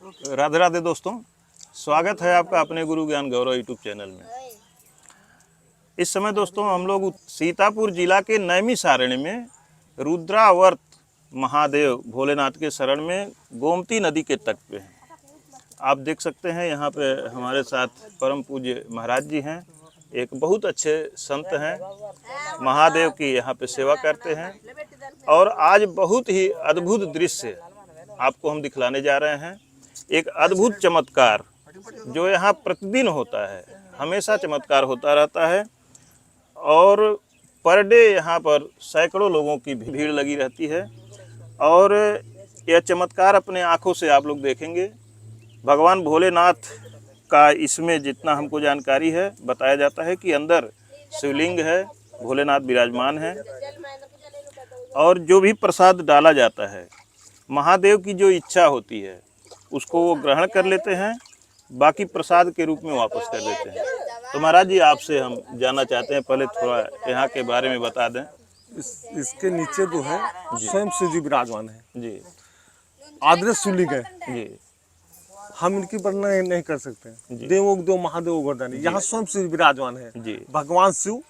राधे राधे दोस्तों, स्वागत है आपका अपने गुरु ज्ञान गौरव यूट्यूब चैनल में। इस समय दोस्तों हम लोग सीतापुर जिला के नैमिषारण्य में रुद्रावर्त महादेव भोलेनाथ के शरण में गोमती नदी के तट पे हैं। आप देख सकते हैं यहाँ पे हमारे साथ परम पूज्य महाराज जी हैं, एक बहुत अच्छे संत हैं, महादेव की यहाँ पे सेवा करते हैं। और आज बहुत ही अद्भुत दृश्य आपको हम दिखलाने जा रहे हैं। एक अद्भुत चमत्कार जो यहाँ प्रतिदिन होता है, हमेशा चमत्कार होता रहता है और पर डे यहाँ पर सैकड़ों लोगों की भीड़ लगी रहती है। और यह चमत्कार अपने आँखों से आप लोग देखेंगे। भगवान भोलेनाथ का इसमें जितना हमको जानकारी है, बताया जाता है कि अंदर शिवलिंग है, भोलेनाथ विराजमान है और जो भी प्रसाद डाला जाता है, महादेव की जो इच्छा होती है उसको वो ग्रहण कर लेते हैं, बाकी प्रसाद के रूप में वापस कर देते हैं। तो महाराज जी, आपसे हम जानना चाहते हैं, पहले थोड़ा यहाँ के बारे में बता दें। इसके नीचे जो है स्वयं शिव जी विराजमान है जी, आदर्श शिवलिंग है जी, हम इनकी वर्णना नहीं कर सकते। देवों देव महादेव गोवर्धन, यहाँ स्वयं शिव विराजमान है जी। भगवान शिव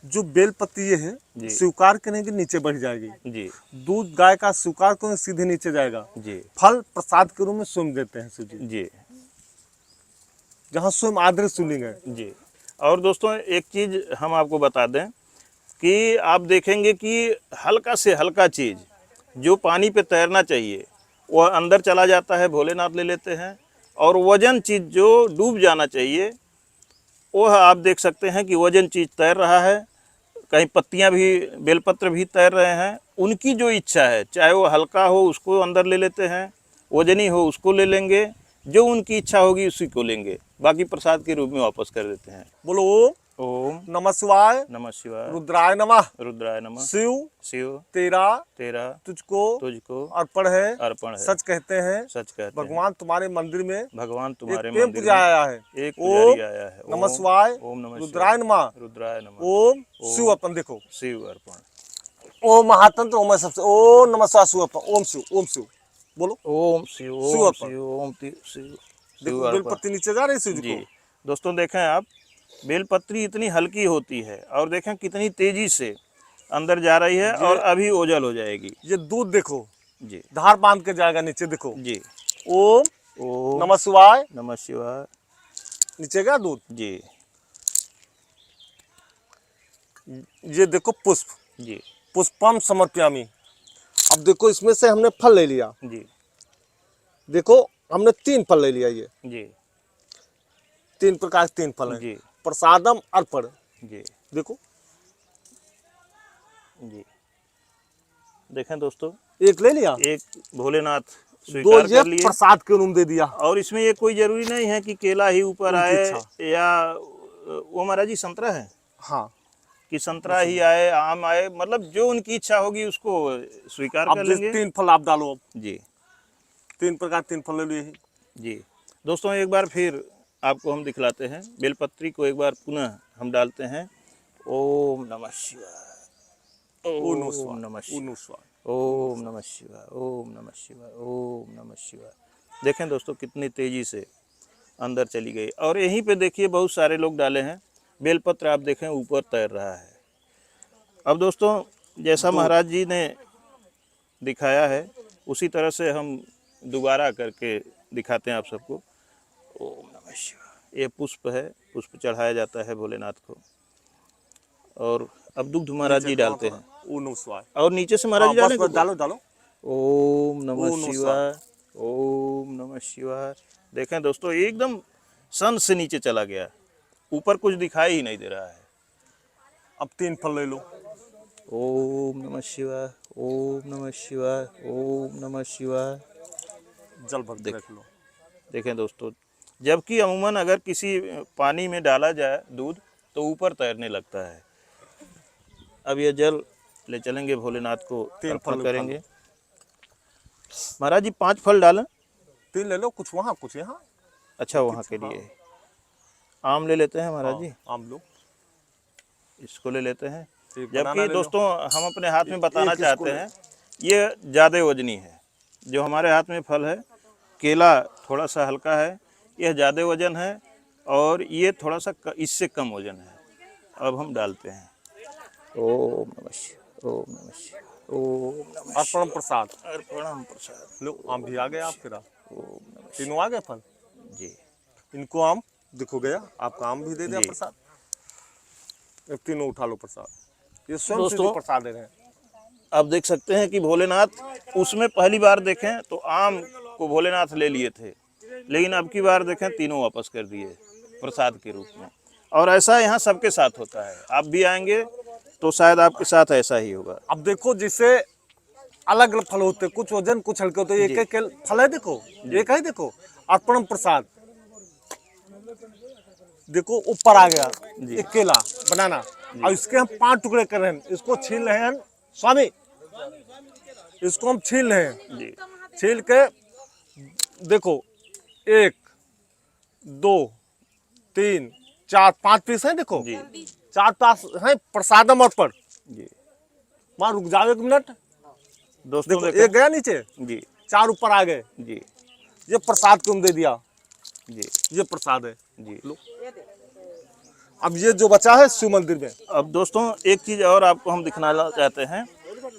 जो बेलपति ये है स्वीकार करने के नीचे बढ़ जाएगी जी, दूध गाय का स्वीकार करने सीधे नीचे जाएगा जी, फल प्रसाद के रूप में स्वयं देते हैं शिव जी जी, जहाँ स्वयं आदर्श शिवलिंग है जी। और दोस्तों एक चीज़ हम आपको बता दें कि आप देखेंगे कि हल्का से हल्का चीज़ जो पानी पे तैरना चाहिए वह अंदर चला जाता है, भोलेनाथ ले लेते हैं। और वजन चीज़ जो डूब जाना चाहिए वह आप देख सकते हैं कि वजन चीज़ तैर रहा है। कहीं पत्तियां भी, बेलपत्र भी तैर रहे हैं। उनकी जो इच्छा है, चाहे वो हल्का हो उसको अंदर ले लेते हैं, वजनी हो उसको ले लेंगे, जो उनकी इच्छा होगी उसी को लेंगे, बाकी प्रसाद के रूप में वापस कर देते हैं। बोलो ओम नमः शिवाय, नमः शिवाय, रुद्राय नमः, रुद्राय नमः। शिव शिव तेरा तुझको अर्पण अर्पण है। सच कहते हैं, सच कहते हैं, भगवान तुम्हारे मंदिर में भगवान तुम्हारे प्रेम मंदिर पूजा में आया है। एक पुजारी आया है। नमः शिवाय, ओम नमः रुद्राय नमः, रुद्राय नमः। ओम शिव अर्पण। देखो शिव अर्पण, ओम महातंत्र ओम है सबसे, ओम नमः शिवाय शिव अर्पण, ओम शिव बोलो ओम शिव, शिव ओम अर्पण। शिव, ओम शिव। देखो बेलपत्ती नीचे जा रही है शिव जी जी को। दोस्तों, देखें आप, बेलपत्री इतनी हल्की होती है और देखें कितनी तेजी से अंदर जा रही है और अभी ओझल हो जाएगी। ये दूध देखो जी, धार बांध के जाएगा नीचे। देखो जी, ओम ओम नमः शिवाय, नमः शिवाय। नीचे का दूध। जी, ये देखो पुष्प, जी, पुष्पम समर्पयामि। अब देखो इसमें से हमने फल ले लिया। जी, देखो हमने 3 फल ले लिया। ये जी, 3 प्रकार के 3 फल हैं। जी, प्रसादम अर्पण। जी, देखो जी। देखें दोस्तों, एक ले लिया, एक भोलेनाथ 2 स्वीकार ये कर लिए। प्रसाद के रूम दे दिया। और इसमें ये कोई जरूरी नहीं है कि केला ही ऊपर उनकी आए इच्छा। या वो महाराज जी संतरा है हाँ, कि संतरा ही आए, आम आए, मतलब जो उनकी इच्छा होगी उसको स्वीकार कर अब लेंगे। 3 फल आप डालो। अब जी, 3 प्रकार 3 फल ले लिए। जी दोस्तों, एक बार फिर आपको हम दिखलाते हैं। बेलपत्री को एक बार पुनः हम डालते हैं। ओम नमः शिवाय, ओम नमः शिवाय, ओम नमः शिवाय, ओम नमः शिवाय, ओम नमः शिवाय। देखें दोस्तों कितनी तेजी से अंदर चली गई। और यहीं पे देखिए बहुत सारे लोग डाले हैं। बेलपत्र आप देखें ऊपर तैर रहा है। अब दोस्तों जैसा महाराज जी ने दिखाया है उसी तरह से हम दोबारा करके दिखाते हैं आप सबको। ओम नमः शिवाय। ये पुष्प है, पुष्प चढ़ाया जाता है भोलेनाथ को। और अब दुग्ध महाराज जी डालते हैं। ओम नमः शिवाय। और नीचे से महाराज जी डालेंगे। डालो। ओम नमः शिवाय, ओम नमः शिवाय। देखें दोस्तों एकदम सन से नीचे चला गया, ऊपर कुछ दिखाई ही नहीं दे रहा है। अब 3 फल ले लो। ओम नमः शिवाय, ओम नमः शिवाय, ओम नमः शिवाय। जल भर के रख लो। देखें दोस्तों, जबकि अमूमन अगर किसी पानी में डाला जाए दूध तो ऊपर तैरने लगता है। अब ये जल ले चलेंगे, भोलेनाथ को अर्पण करेंगे। महाराज जी 5 फल डालें। 3 ले लो, कुछ वहाँ कुछ यहाँ। अच्छा, वहाँ के लिए आम ले लेते हैं महाराज जी। आम लो, इसको ले लेते हैं। जबकि दोस्तों हम अपने हाथ में बताना चाहते हैं, ये ज़्यादा वजनी है। जो हमारे हाथ में फल है, केला थोड़ा सा हल्का है, यह ज़्यादा वजन है और ये थोड़ा सा इससे कम वजन है। अब हम डालते हैं। ओम नमः शिवाय, ओम नमः शिवाय, ओम नमः अर्पण प्रसाद। अर्पणम प्रसाद। लो आम भी आ गए आप फिर। ओम नमः तीनों आ गए फल। जी इनको आम देखो गया, आपका आम भी दे दिया जी। प्रसाद। ये तीनों उठा लो प्रसाद। ये स्वयं दोस्तों, सिद्ध प्रसाद दे रहे हैं। आप देख सकते हैं कि भोलेनाथ उसमें पहली बार देखें तो आम को भोलेनाथ ले लिए थे, लेकिन अब की बार देखें तीनों वापस कर दिए प्रसाद के रूप में। और ऐसा यहाँ सबके साथ होता है। आप भी आएंगे तो शायद आपके साथ ऐसा ही होगा। अब देखो जिसे अलग अलग फल होते हैं, कुछ वजन कुछ हल्के होते हैं। एक एक फल है, देखो एक है, देखो अर्पणम प्रसाद। देखो ऊपर आ गया एक केला बनाना, और इसके हम 5 टुकड़े कर रहे हैं। इसको छील रहे हैं स्वामी, इसको हम छील रहे हैं। जी छील के देखो 1 2 3 4 5 पीस है। देखो जी 4 पास है प्रसादम और पर। जी। वहाँ रुक जाओ 1 मिनट। दोस्तों देखो देखें। एक गया नीचे, जी 4 ऊपर आ गए। जी ये प्रसाद क्यों दे दिया? जी ये प्रसाद है। जी। लो अब ये जो बचा है शिव मंदिर में। अब दोस्तों एक चीज़ और आपको हम दिखाना चाहते हैं।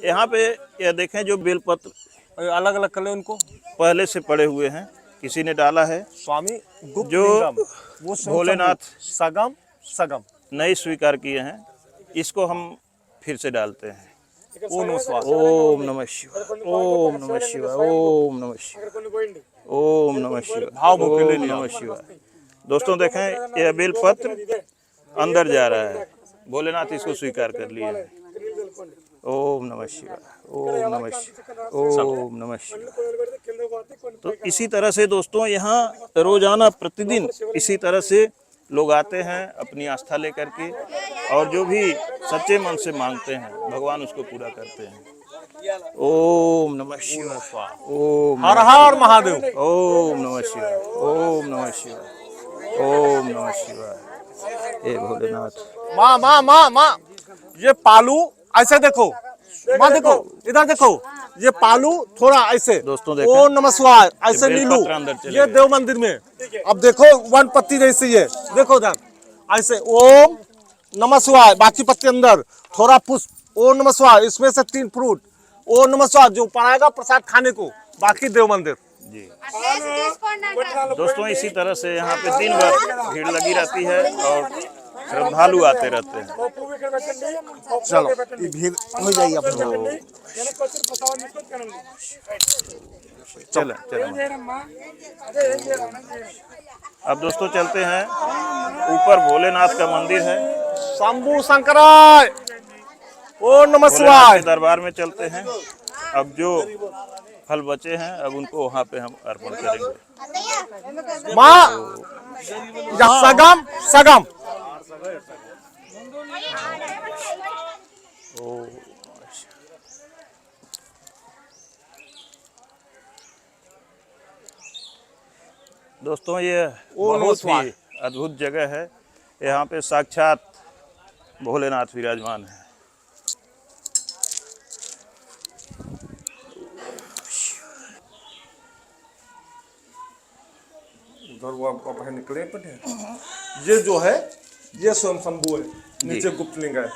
यहाँ पे यह देखें, जो बेलपत्र अलग अलग कर ले उनको। पहले से पड़े हुए हैं, किसी ने डाला है। स्वामी गुप्त जो लिंगम, वो स्वयं भोलेनाथ सगम सगम नहीं स्वीकार किए हैं, इसको हम फिर से डालते हैं। ओम नमः शिवाय। ओम नमः शिवाय, ओम नमः शिवाय, ओम नमः शिवाय, ओम नमः शिवाय, भाव भूखे ले ओम लिया। नमः शिवाय। दोस्तों देखें, यह बेलपत्र अंदर जा रहा है। भोलेनाथ इसको स्वीकार कर लिया है। ओम नमः शिवाय, ओम नमः शिवाय, ओम नमः शिवाय। तो इसी तरह से दोस्तों यहाँ रोजाना प्रतिदिन इसी तरह से लोग आते हैं अपनी आस्था लेकर के, और जो भी सच्चे मन से मांगते हैं भगवान उसको पूरा करते हैं। ओम नमः शिवाय, ओम हर हर महादेव। ओम नमः शिवाय, ओम नमः शिवाय, ओम नमः शिवाय। हे भोलेनाथ। माँ माँ माँ माँ, ये पालू ऐसे देखो, माँ देखो इधर देखो, ये पालू थोड़ा ऐसे। दोस्तों देखें, ओम नमः शिवाय ऐसे ये नीलू, बेलपत्र अंदर चले ये गए। देव मंदिर में। अब देखो 1 पत्ती जैसी है, देखो इधर ऐसे ओम नमः शिवाय, बाकी पत्ती अंदर, थोड़ा पुष्प ओम नमः शिवाय, इसमें से 3 फ्रूट ओम नमः शिवाय, जो पड़ाएगा प्रसाद खाने को, बाकी देव मंदिर। जी दोस्तों, इसी तरह से यहाँ पे दिन भर भीड़ लगी रहती है और श्रद्धालु आते रहते हैं। चलो ये भीड़ हो जाएगी अपने। चलें चलें। अब दोस्तों चलते हैं, ऊपर भोलेनाथ का मंदिर है। शंभू शंकराय, ओम नमः भोलेनाथ शिवाय। के दरबार में चलते हैं। अब जो फल बचे हैं अब उनको वहाँ पे हम अर्पण करेंगे। माँ सगम सगम। दोस्तों ये बहुत ही अद्भुत जगह है। यहाँ पे साक्षात भोलेनाथ विराजमान है। उधर वो आपका भाई निकले पटे। ये जो है ये स्वयं शंभू है, नीचे गुप्त लिंग है।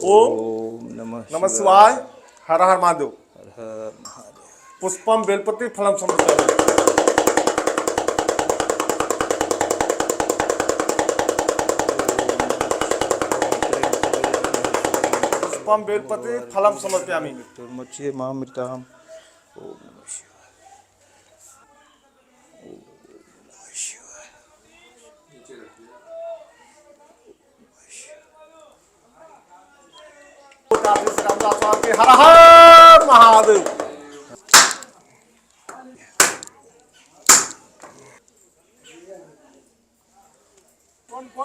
ओम नमः शिवाय, हर हर महादेव। पुष्पम बेलपति फलम समर्पयामि। पुष्पम बेलपति फलम समर्पयामि। मृत्युर्मुच्ये मामृताम्। ओम नमः शिवाय। हर हर महादेव।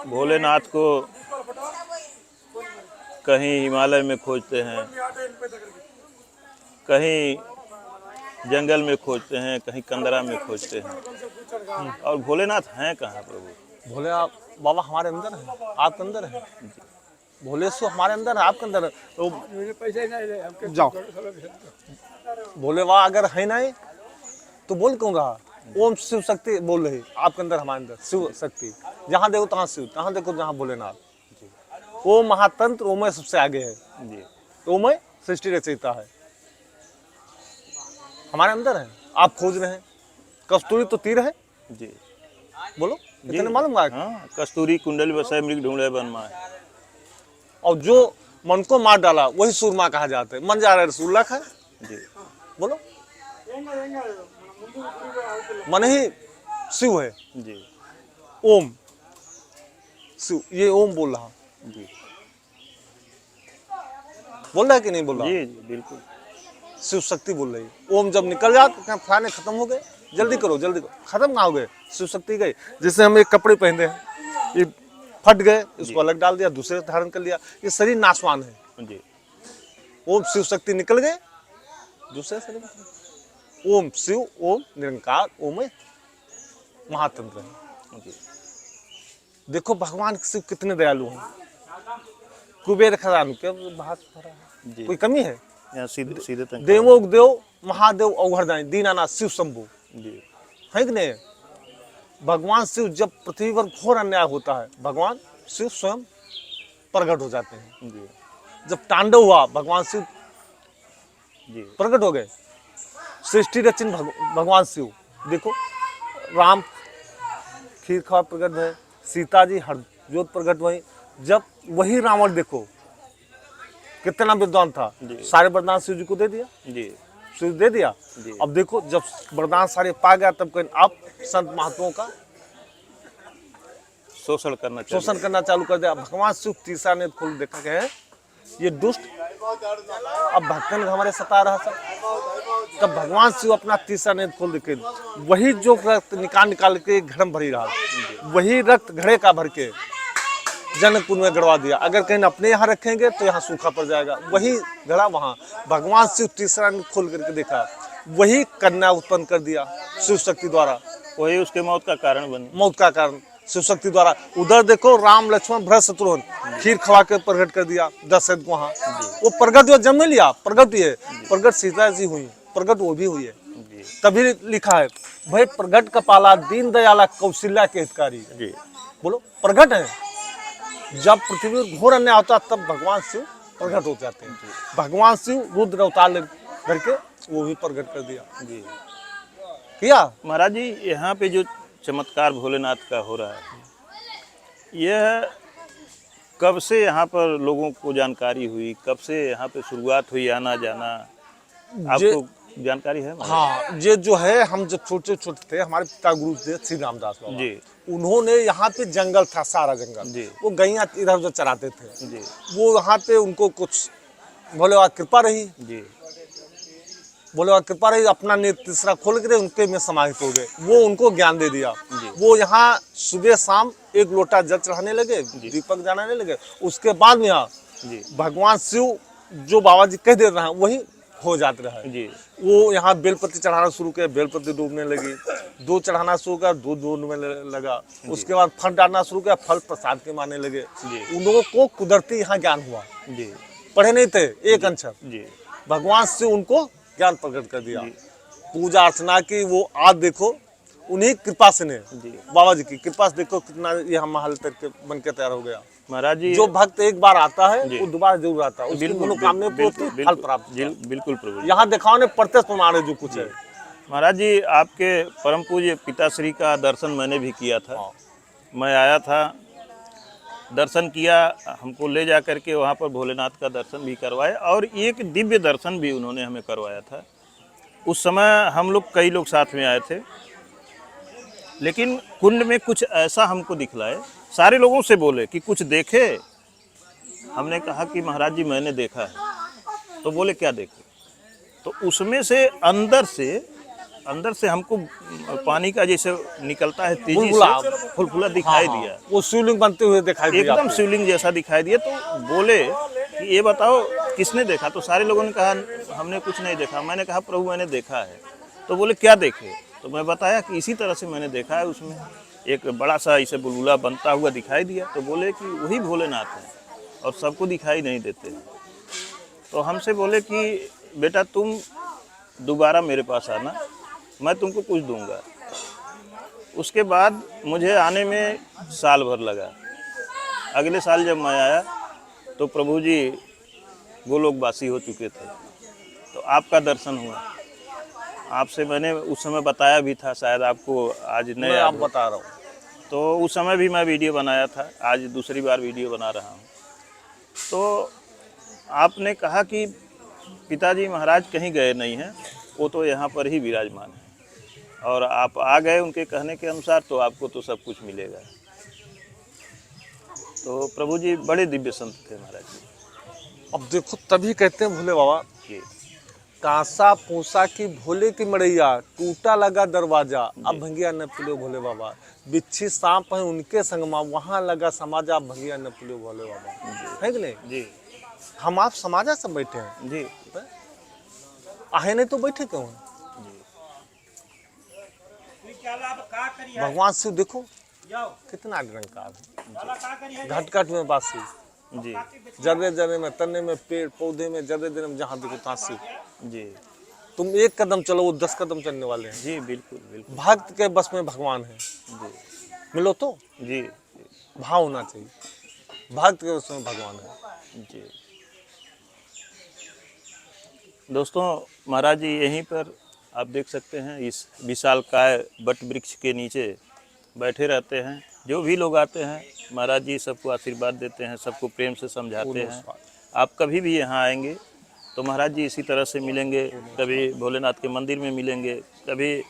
भोलेनाथ को कहीं हिमालय में खोजते हैं, कहीं जंगल में खोजते हैं, कहीं कंदरा में खोजते हैं, और भोलेनाथ हैं कहाँ प्रभु? भोले आप बाबा हमारे अंदर है, आपके अंदर है। भोलेश्वर हमारे अंदर है, आपके अंदर है। तो पैसे नहीं जाओ, भोले बाबा अगर है नहीं तो बोल क्यों रहा? ओम शिव शक्ति बोल रही आपके अंदर, हमारे अंदर शिव शक्ति। जहाँ देखो तहाँ शिव, तहाँ देखो जहाँ भोलेनाथ। ओम महातंत्र, ओमय सबसे आगे है जी ओमय सृष्टि रचयिता है, हमारे अंदर है। आप खोज रहे हैं, कस्तूरी तो तीर है, जी बोलो जी। इतने मालूम है। हाँ, कस्तूरी कुंडल बसाए मृग ढूंढे बन माए। और जो मन को मार डाला वही सूरमा कहा जाता है। मन जा रहा है रसूलुल्लाह है, जी बोलो मन ही शिव है। जी ओम शिव, ये ओम बोल रहा, जी बोल रहा है कि नहीं बोल रहा? जी जी बिल्कुल। शिव शक्ति बोल रही। ओम जब निकल जाए तो खाने खत्म हो गए, जल्दी करो जल्दी करो, खत्म कहाँ हो गए, शिव शक्ति गई। जैसे हम एक कपड़े पहनते हैं, ये फट गए, इसको अलग डाल दिया, दूसरे धारण कर लिया, ये शरीर नाशवान है। जी ओम शिव शक्ति निकल गए, दूसरे शरीर। ओम शिव, ओम निरंकार, ओम महातंत्र है। जी देखो भगवान शिव कितने दयालु हैं। कुबेर खजान के बात भरा है, जी कोई कमी है? यहाँ सीधे सीधे तक। देवोग देव महादेव अवघरदाई दीनानाथ शिव शंभु, जी है कि नहीं? भगवान शिव जब पृथ्वी पर घोर अन्याय होता है, भगवान शिव स्वयं प्रकट हो जाते हैं। जी जब तांडव हुआ, भगवान शिव जी प्रकट हो गए। सृष्टि रचन भगवान शिव। देखो राम खीर खा प्रकट हुए, सीता जी हरजोत प्रकट हुई। जब वही रावण देखो कितना विद्वान था, जी। सारे वरदान शिव जी को दे दिया, जी शिव दे दिया। जी। अब देखो जब वरदान सारे पा गया, तब कहीं अब संत महात्माओं का शोषण करना चाहिए। शोषण करना चालू कर दिया। भगवान शिव तीसरा नेत्र खोल देखा गया है, ये दुष्ट अब भक्तन हमारे सता रहा सब। तब भगवान शिव अपना तीसरा नेत्र खोल देखे, वही जो रक्त निकाल के घड़े में भरी रहा, वही रक्त घड़े का भर के जनकपुर में गड़वा दिया। अगर कहीं अपने यहाँ रखेंगे तो यहाँ सूखा पड़ जाएगा, वही घड़ा वहाँ। भगवान शिव तीसरा नेत्र खोल करके देखा, वही कन्या उत्पन्न कर दिया शिव शक्ति द्वारा, वही उसके मौत का कारण बनी। मौत का कारण शिव शक्ति द्वारा। उधर देखो राम लक्ष्मण भरत शत्रुघ्न खीर खवा के प्रकट कर दिया दशरथ को। वहाँ वो प्रकट जो जन्म लिया, प्रकट हुई है, प्रकट सीता जी हुई, प्रकट वो भी हुई है। जी तभी लिखा है भाई प्रकट कपाला दीन दयाला कौशल्या के हितकारी। जी बोलो प्रकट है। जब पृथ्वी पर घोर अन्याय होता तब भगवान शिव प्रकट हो जाते हैं। भगवान शिव रुद्र अवतार करके वो भी प्रकट कर दिया। जी किया महाराज जी, यहाँ पे जो चमत्कार भोलेनाथ का हो रहा है, यह कब से यहाँ पर लोगों को जानकारी हुई, कब से यहाँ पे शुरुआत हुई आना जाना, आपको जानकारी है? हाँ, ये जो है हम जब छोटे छोटे थे, हमारे पिता गुरु थे श्री रामदास बाबा जी। उन्होंने यहाँ पे जंगल था, सारा जंगल जी। वो गैया इधर उधर चराते थे जी वो यहाँ पे उनको कुछ भोले बाबा कृपा रही, जी भोले बाबा कृपा रही, अपना नेत्र तीसरा खोल कर उनके में समाहित हो गए। वो उनको ज्ञान दे दिया। वो यहाँ सुबह शाम एक लोटा जल चढ़ाने लगे, दीपक जलाने लगे। उसके बाद में यहाँ जी भगवान शिव जो बाबा जी कह दे रहे हैं वही हो जाते रहा। जी वो यहाँ बेलपत्ती चढ़ाना शुरू किया, बेलपत्ती डूबने लगी। दूध चढ़ाना शुरू किया, दूध डूबने लगा। उसके बाद फल डालना शुरू किया, फल प्रसाद के माने लगे। उन लोगों को कुदरती यहाँ ज्ञान हुआ। जी पढ़े नहीं थे एक अक्षर, जी भगवान से उनको ज्ञान प्रकट कर दिया। पूजा अर्चना की वो आज देखो उन्हीं कृपा से ने, बाबा जी की कृपा से देखो कितना ये महल करके बन के तैयार हो गया। महाराज जी, जो भक्त एक बार आता है वो दोबारा जरूर आता है, उसकी बिल्कुल मनोकामना पूर्ति फल प्राप्त। बिल्कुल प्रभु जी। यहाँ दिखाओ ने प्रत्यक्ष प्रमाण है जो कुछ है। महाराज जी, आपके परम पूज्य पिताश्री का दर्शन मैंने भी किया था। मैं आया था, दर्शन किया, हमको ले जा करके वहाँ पर भोलेनाथ का दर्शन भी करवाया और एक दिव्य दर्शन भी उन्होंने हमें करवाया था। उस समय हम लोग कई लोग साथ में आए थे, लेकिन कुंड में कुछ ऐसा हमको दिखलाए। सारे लोगों से बोले कि कुछ देखे। हमने कहा कि महाराज जी मैंने देखा है। तो बोले क्या देखे? तो उसमें से अंदर से हमको पानी का जैसे निकलता है तेजी से फुलफुला दिखाई दिया। वो शिवलिंग बनते हुए दिखाई दिया, एकदम शिवलिंग जैसा दिखाई दिया। तो बोले कि ये बताओ किसने देखा? तो सारे लोगों ने कहा हमने कुछ नहीं देखा। मैंने कहा प्रभु मैंने देखा है। तो बोले क्या देखे? तो मैं बताया कि इसी तरह से मैंने देखा है, उसमें एक बड़ा सा इसे बुलबुला बनता हुआ दिखाई दिया। तो बोले कि वही भोलेनाथ है और सबको दिखाई नहीं देते। तो हमसे बोले कि बेटा तुम दोबारा मेरे पास आना, मैं तुमको कुछ दूंगा। उसके बाद मुझे आने में साल भर लगा। अगले साल जब मैं आया तो प्रभु जी गोलोकवासी हो चुके थे, तो आपका दर्शन हुआ। आपसे मैंने उस समय बताया भी था, शायद आपको आज मैं नया आप बता रहा हूँ। तो उस समय भी मैं वीडियो बनाया था, आज दूसरी बार वीडियो बना रहा हूँ। तो आपने कहा कि पिताजी महाराज कहीं गए नहीं हैं, वो तो यहाँ पर ही विराजमान हैं, और आप आ गए उनके कहने के अनुसार, तो आपको तो सब कुछ मिलेगा। तो प्रभु जी बड़े दिव्य संत थे महाराज जी। अब देखो, तभी कहते हैं भोले बाबा, जी कांसा पूसा की भोले की मड़ैया, टूटा लगा दरवाजा, अब भंगिया न पिलो भोले बाबा। बिच्छी सांप है उनके संगमा, वहां लगा समाजा, अब भंगिया न पिलो भोले बाबा। है कि नहीं? जी हम आप समाजा सब बैठे हैं, जी आहे नहीं तो बैठे क्यों हैं? भगवान शिव देखो कितना निरंकार है, घट घट में बासी, जी जर्रे जर्रे में, तने में, पेड़ पौधे में, जर्रे जर्रे में, जहाँ देखो तहाँ शिव। जी तुम एक कदम चलो, वो 10 कदम चलने वाले हैं। जी बिल्कुल बिल्कुल। भक्त के बस में भगवान है। जी मिलो तो जी भाव होना चाहिए, भक्त के बस में भगवान है। जी दोस्तों, महाराज जी यहीं पर आप देख सकते हैं, इस विशालकाय वट वृक्ष के नीचे बैठे रहते हैं। जो भी लोग आते हैं महाराज जी सबको आशीर्वाद देते हैं, सबको प्रेम से समझाते हैं। आप कभी भी यहाँ आएंगे तो महाराज जी इसी तरह से मिलेंगे। कभी भोलेनाथ के मंदिर में मिलेंगे, कभी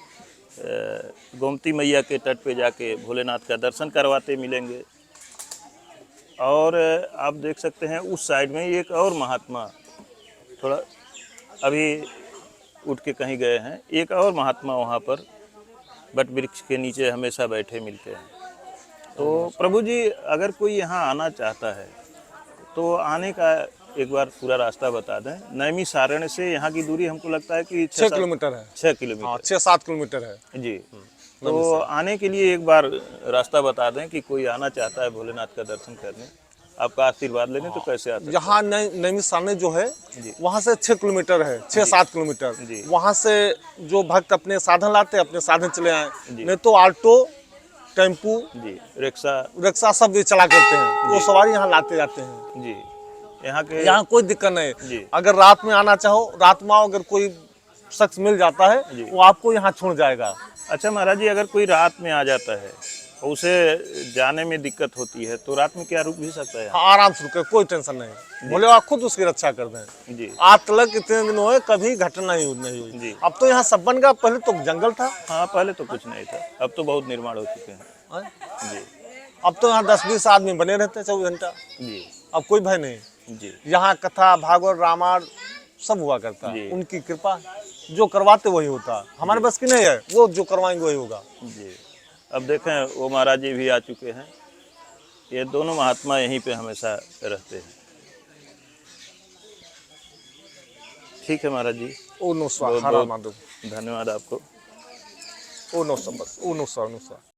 गोमती मैया के तट पे जाके भोलेनाथ का दर्शन करवाते मिलेंगे। और आप देख सकते हैं उस साइड में एक और महात्मा, थोड़ा अभी उठ के कहीं गए हैं, एक और महात्मा वहाँ पर वट वृक्ष के नीचे हमेशा बैठे मिलते हैं। तो प्रभु जी अगर कोई यहाँ आना चाहता है तो आने का एक बार पूरा रास्ता बता दें। नैमी सारण से यहाँ की दूरी हमको लगता है कि 6 किलोमीटर है। 6 किलोमीटर, हाँ, 6-7 किलोमीटर है जी। तो आने के लिए एक बार रास्ता बता दें कि कोई आना चाहता है भोलेनाथ का दर्शन करने, आपका आशीर्वाद लेने, तो कैसे आ सकते हैं? यहाँ नैमी सारणी जो है वहाँ से 6 किलोमीटर है, 6-7 किलोमीटर। जी। वहाँ से जो भक्त अपने साधन लाते हैं, अपने साधन चले आए, जी। नहीं तो ऑटो, टेम्पू, जी रिक्शा, रिक्शा सब ये चला करते हैं, वो सवारी यहाँ लाते जाते हैं। जी। यहाँ के यहाँ कोई दिक्कत नहीं। जी। अगर रात में आना चाहो, रात में आओ, अगर कोई शख्स मिल जाता है जी। वो आपको यहाँ छोड़ जाएगा। अच्छा महाराज जी, अगर कोई रात में आ जाता है और उसे जाने में दिक्कत होती है तो रात में क्या रुक भी सकता है? हाँ, आराम से रुके, कोई टेंशन नहीं। बोले आप खुद उसकी रक्षा कर दें। जी आज तक इतने दिन हुए कभी घटना ही नहीं हुई। जी। अब तो यहाँ सब बन गया, पहले तो जंगल था। हाँ, पहले तो कुछ नहीं था, अब तो बहुत निर्माण हो चुके हैं। हाँ? जी अब तो यहाँ 10-20 आदमी बने रहते हैं 24 घंटा। जी अब कोई भय नहीं। जी यहाँ कथा, भागवत, रामायण सब हुआ करता जी। है। उनकी कृपा, जो करवाते वही होता। हमारे बस की नहीं है, वो जो करवाएंगे वही होगा। जी। अब देखें वो महाराज जी भी आ चुके हैं। ये दोनों महात्मा यहीं पे हमेशा रहते हैं। ठीक है महाराज जी, ओ नो स्वाहा, बहुत हरा बहुत माधव। धन्यवाद आपको। ओ नो सब, ओ नो स्वाहा, नो स्वाहा।